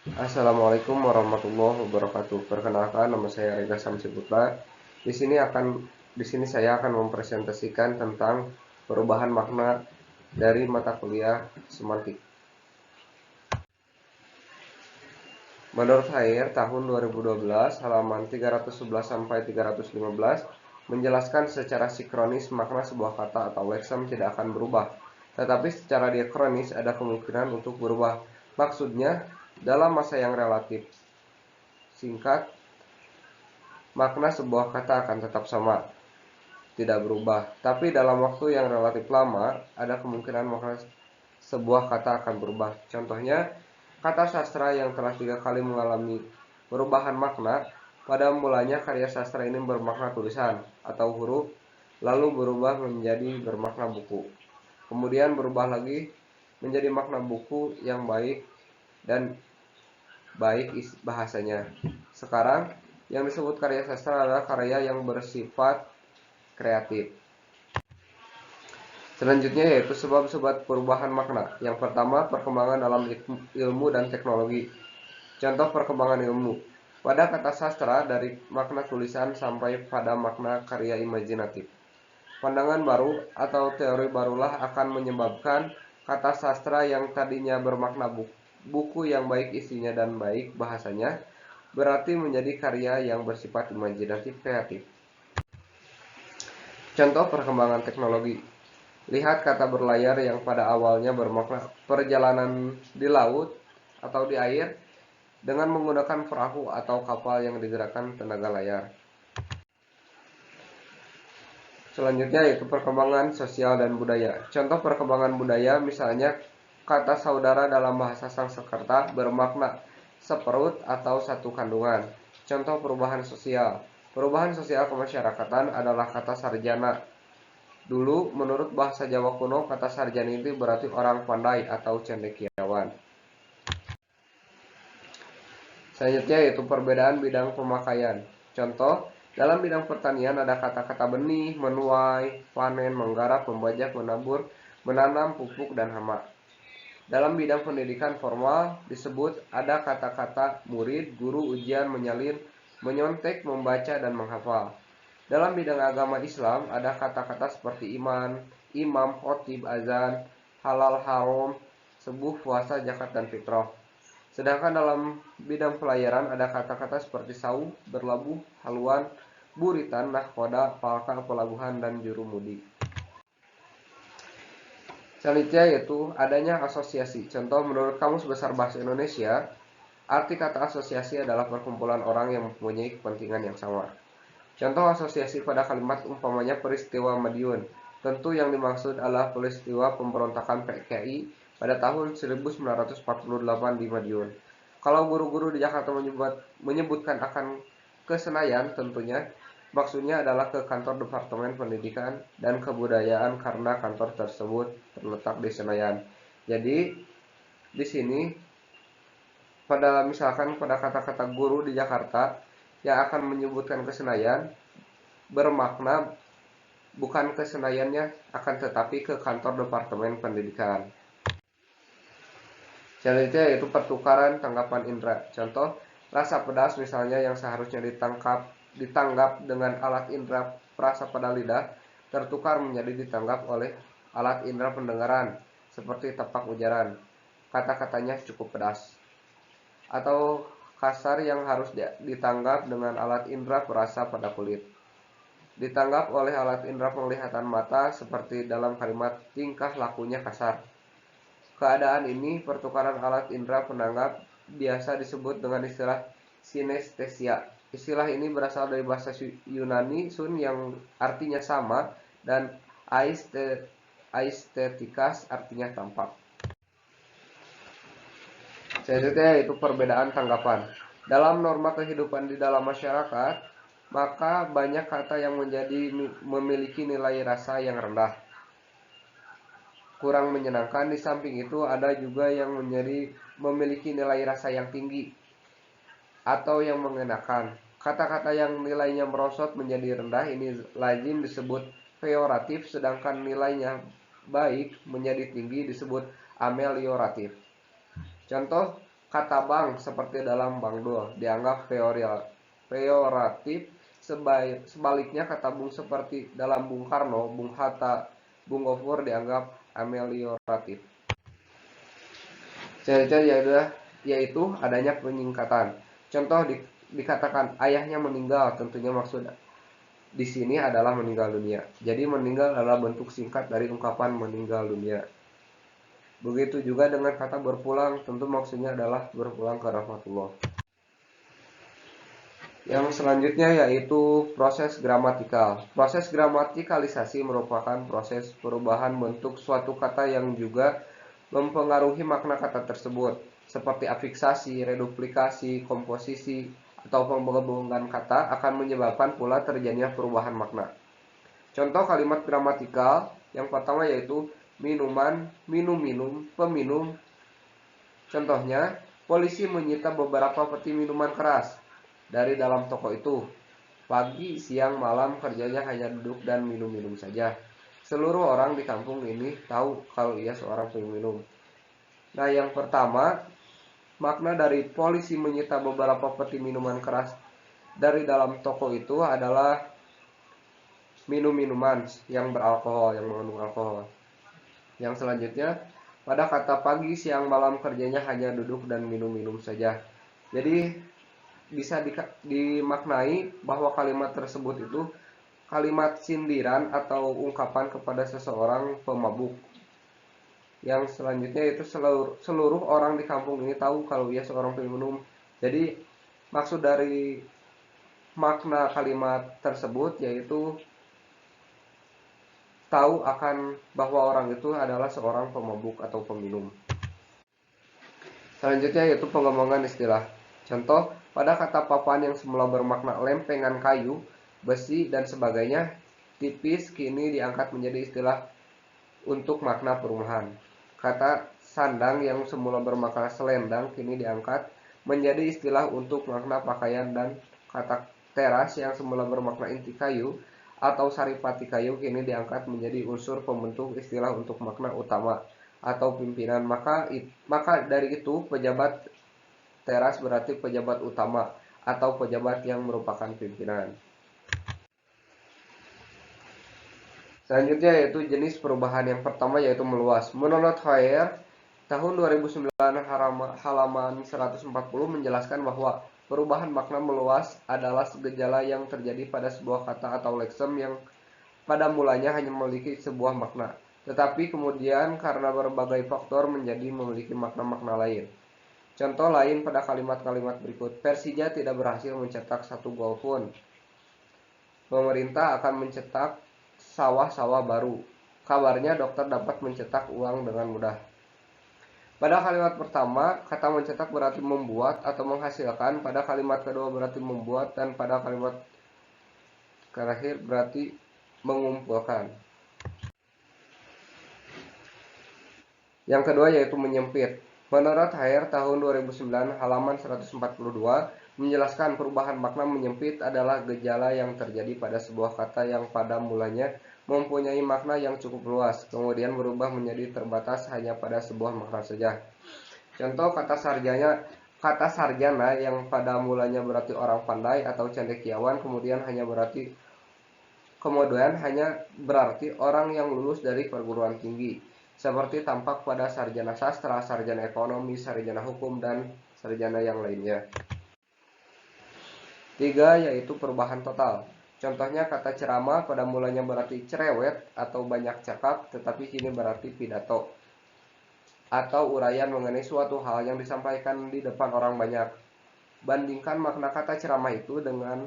Assalamualaikum warahmatullahi wabarakatuh. Perkenalkan, nama saya Rega Samsi Putra. Di sini saya akan mempresentasikan tentang perubahan makna dari mata kuliah semantik. Menurut Haier tahun 2012 halaman 311 sampai 315 menjelaskan secara sinkronis makna sebuah kata atau leksem tidak akan berubah, tetapi secara diakronis ada kemungkinan untuk berubah. Maksudnya, dalam masa yang relatif singkat, makna sebuah kata akan tetap sama, tidak berubah. Tapi dalam waktu yang relatif lama, ada kemungkinan makna sebuah kata akan berubah. Contohnya, kata sastra yang telah 3 kali mengalami perubahan makna. Pada mulanya karya sastra ini bermakna tulisan atau huruf, lalu berubah menjadi bermakna buku. Kemudian berubah lagi menjadi makna buku yang baik dan baik bahasanya. Sekarang, yang disebut karya sastra adalah karya yang bersifat kreatif. Selanjutnya yaitu sebab-sebab perubahan makna. Yang pertama, perkembangan dalam ilmu dan teknologi. Contoh perkembangan ilmu. Pada kata sastra, dari makna tulisan sampai pada makna karya imajinatif. Pandangan baru atau teori barulah akan menyebabkan kata sastra yang tadinya bermakna buku yang baik isinya dan baik bahasanya, berarti menjadi karya yang bersifat imajinatif kreatif. Contoh perkembangan teknologi. Lihat kata berlayar yang pada awalnya bermakna perjalanan di laut atau di air dengan menggunakan perahu atau kapal yang digerakkan tenaga layar. Selanjutnya yaitu perkembangan sosial dan budaya. Contoh perkembangan budaya misalnya kata saudara dalam bahasa Sanskerta bermakna seperut atau satu kandungan. Contoh perubahan sosial. Perubahan sosial kemasyarakatan adalah kata sarjana. Dulu, menurut bahasa Jawa kuno, kata sarjana itu berarti orang pandai atau cendekiawan. Selanjutnya yaitu perbedaan bidang pemakaian. Contoh, dalam bidang pertanian ada kata-kata benih, menuai, panen, menggarap, membajak, menabur, menanam, pupuk, dan hama. Dalam bidang pendidikan formal disebut ada kata-kata murid, guru, ujian, menyalin, menyontek, membaca, dan menghafal. Dalam bidang agama Islam ada kata-kata seperti iman, imam, khotib, azan, halal, haram, subuh, puasa, zakat, dan fitrah. Sedangkan dalam bidang pelayaran ada kata-kata seperti saum, berlabuh, haluan, buritan, nahkoda, palka, pelabuhan, dan jurumudi. Selanjutnya yaitu adanya asosiasi. Contoh menurut Kamus Besar Bahasa Indonesia, arti kata asosiasi adalah perkumpulan orang yang mempunyai kepentingan yang sama. Contoh asosiasi pada kalimat umpamanya peristiwa Madiun. Tentu yang dimaksud adalah peristiwa pemberontakan PKI pada tahun 1948 di Madiun. Kalau guru-guru di Jakarta menyebutkan akan ke Senayan, tentunya maksudnya adalah ke kantor Departemen Pendidikan dan Kebudayaan karena kantor tersebut terletak di Senayan. Jadi di sini misalkan pada kata-kata guru di Jakarta yang akan menyebutkan ke Senayan bermakna bukan ke Senayannya akan tetapi ke kantor Departemen Pendidikan. Selanjutnya yaitu pertukaran tanggapan indera. Contoh, rasa pedas misalnya yang seharusnya ditanggap dengan alat indera perasa pada lidah tertukar menjadi ditanggap oleh alat indera pendengaran seperti tapak ujaran. Kata-katanya cukup pedas. Atau kasar yang harus ditanggap dengan alat indera perasa pada kulit. Ditanggap oleh alat indera penglihatan mata seperti dalam kalimat tingkah lakunya kasar. Keadaan ini, pertukaran alat indera penanggap, biasa disebut dengan istilah sinestesia. Istilah ini berasal dari bahasa Yunani sun yang artinya sama dan aesthetikas artinya tampak. Selanjutnya yaitu perbedaan tanggapan. Dalam norma kehidupan di dalam masyarakat, maka banyak kata yang memiliki nilai rasa yang rendah, kurang menyenangkan. Di samping itu ada juga yang memiliki nilai rasa yang tinggi atau yang mengenakan. Kata-kata yang nilainya merosot menjadi rendah ini lazim disebut peyoratif, sedangkan nilainya baik menjadi tinggi disebut amelioratif. Contoh, Kata bank seperti dalam Bang Dul dianggap peyoratif. Sebaliknya kata bung seperti dalam Bung Karno, Bung Hatta, Bung Gofur dianggap amelioratif. Ciri-ciri yaitu adanya penyingkatan. Contoh dikatakan ayahnya meninggal, tentunya maksud di sini adalah meninggal dunia. Jadi meninggal adalah bentuk singkat dari ungkapan meninggal dunia. Begitu juga dengan kata berpulang, tentu maksudnya adalah berpulang ke rahmatullah. Yang selanjutnya yaitu proses gramatikal. Proses gramatikalisasi merupakan proses perubahan bentuk suatu kata yang juga mempengaruhi makna kata tersebut, seperti afiksasi, reduplikasi, komposisi, atau penggabungan kata akan menyebabkan pula terjadinya perubahan makna. Contoh kalimat gramatikal yang pertama yaitu minuman, minum-minum, peminum. Contohnya, polisi menyita beberapa peti minuman keras dari dalam toko itu. Pagi, siang, malam kerjanya hanya duduk dan minum-minum saja. Seluruh orang di kampung ini tahu kalau ia seorang peminum. Nah, yang pertama, makna dari polisi menyita beberapa peti minuman keras dari dalam toko itu adalah minum-minuman yang beralkohol, yang mengandung alkohol. Yang selanjutnya, pada kata pagi, siang, malam kerjanya hanya duduk dan minum-minum saja. Jadi bisa dimaknai bahwa kalimat tersebut itu kalimat sindiran atau ungkapan kepada seseorang pemabuk. Yang selanjutnya itu seluruh orang di kampung ini tahu kalau ia seorang peminum. Jadi maksud dari makna kalimat tersebut yaitu tahu akan bahwa orang itu adalah seorang pemabuk atau peminum. Selanjutnya yaitu pengembangan istilah. Contoh, pada kata papan yang semula bermakna lempengan kayu, besi, dan sebagainya, tipis kini diangkat menjadi istilah untuk makna perumahan. Kata sandang yang semula bermakna selendang kini diangkat menjadi istilah untuk makna pakaian, dan kata teras yang semula bermakna inti kayu atau saripati kayu kini diangkat menjadi unsur pembentuk istilah untuk makna utama atau pimpinan. Maka dari itu pejabat teras berarti pejabat utama atau pejabat yang merupakan pimpinan. Selanjutnya yaitu jenis perubahan. Yang pertama yaitu meluas. Menurut Hoyer, tahun 2009 halaman 140 menjelaskan bahwa perubahan makna meluas adalah gejala yang terjadi pada sebuah kata atau leksem yang pada mulanya hanya memiliki sebuah makna, tetapi kemudian karena berbagai faktor menjadi memiliki makna-makna lain. Contoh lain pada kalimat-kalimat berikut. Persija tidak berhasil mencetak 1 gol pun. Pemerintah akan mencetak sawah-sawah baru. Kabarnya dokter dapat mencetak uang dengan mudah. Pada kalimat pertama, kata mencetak berarti membuat atau menghasilkan. Pada kalimat kedua berarti membuat, dan pada kalimat terakhir berarti mengumpulkan. Yang kedua yaitu menyempit. Menurut Hayer tahun 2009 halaman 142 menjelaskan perubahan makna menyempit adalah gejala yang terjadi pada sebuah kata yang pada mulanya mempunyai makna yang cukup luas, kemudian berubah menjadi terbatas hanya pada sebuah makna saja. Contoh kata sarjana yang pada mulanya berarti orang pandai atau cendekiawan, kemudian hanya berarti orang yang lulus dari perguruan tinggi, seperti tampak pada sarjana sastra, sarjana ekonomi, sarjana hukum, dan sarjana yang lainnya. 3 yaitu perubahan total. Contohnya kata ceramah pada mulanya berarti cerewet atau banyak cakap, tetapi kini berarti pidato atau uraian mengenai suatu hal yang disampaikan di depan orang banyak. Bandingkan makna kata ceramah itu dengan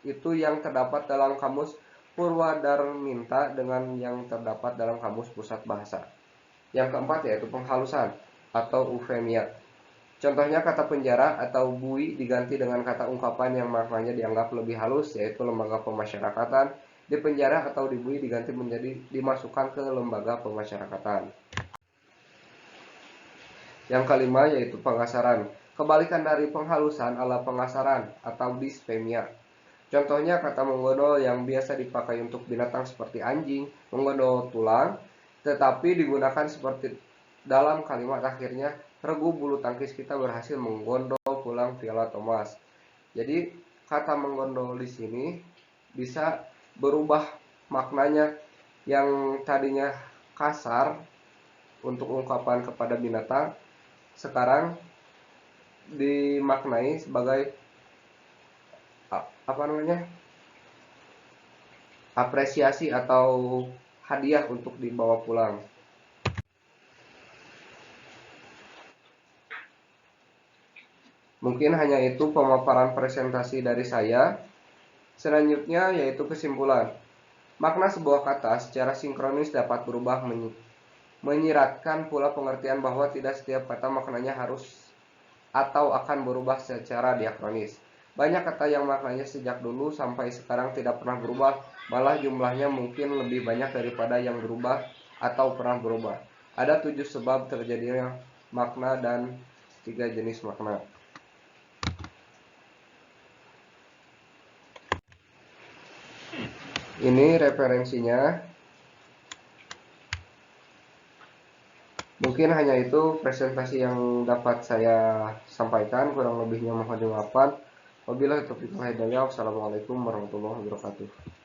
itu yang terdapat dalam kamus Purwadarminta dengan yang terdapat dalam kamus Pusat Bahasa. Yang keempat yaitu penghalusan atau eufemia. Contohnya kata penjara atau bui diganti dengan kata ungkapan yang maknanya dianggap lebih halus, yaitu lembaga pemasyarakatan. Di penjara atau di bui diganti menjadi dimasukkan ke lembaga pemasyarakatan. Yang kelima yaitu pengasaran. Kebalikan dari penghalusan adalah pengasaran atau dispemia. Contohnya kata menggodol yang biasa dipakai untuk binatang seperti anjing, menggodol tulang, tetapi digunakan seperti dalam kalimat akhirnya regu bulu tangkis kita berhasil menggondol pulang Piala Thomas. Jadi kata menggondol di sini bisa berubah maknanya yang tadinya kasar untuk ungkapan kepada binatang, sekarang dimaknai sebagai apa namanya, apresiasi atau hadiah untuk dibawa pulang. Mungkin hanya itu pemaparan presentasi dari saya. Selanjutnya yaitu kesimpulan. Makna sebuah kata secara sinkronis dapat berubah, menyiratkan pula pengertian bahwa tidak setiap kata maknanya harus atau akan berubah secara diakronis. Banyak kata yang maknanya sejak dulu sampai sekarang tidak pernah berubah, malah jumlahnya mungkin lebih banyak daripada yang berubah atau pernah berubah. Ada 7 sebab terjadinya makna dan 3 jenis makna. Ini referensinya. Mungkin hanya itu presentasi yang dapat saya sampaikan, kurang lebihnya mohon dimaafkan. Wabillahi taufiq wal hidayah. Wassalamualaikum warahmatullahi wabarakatuh.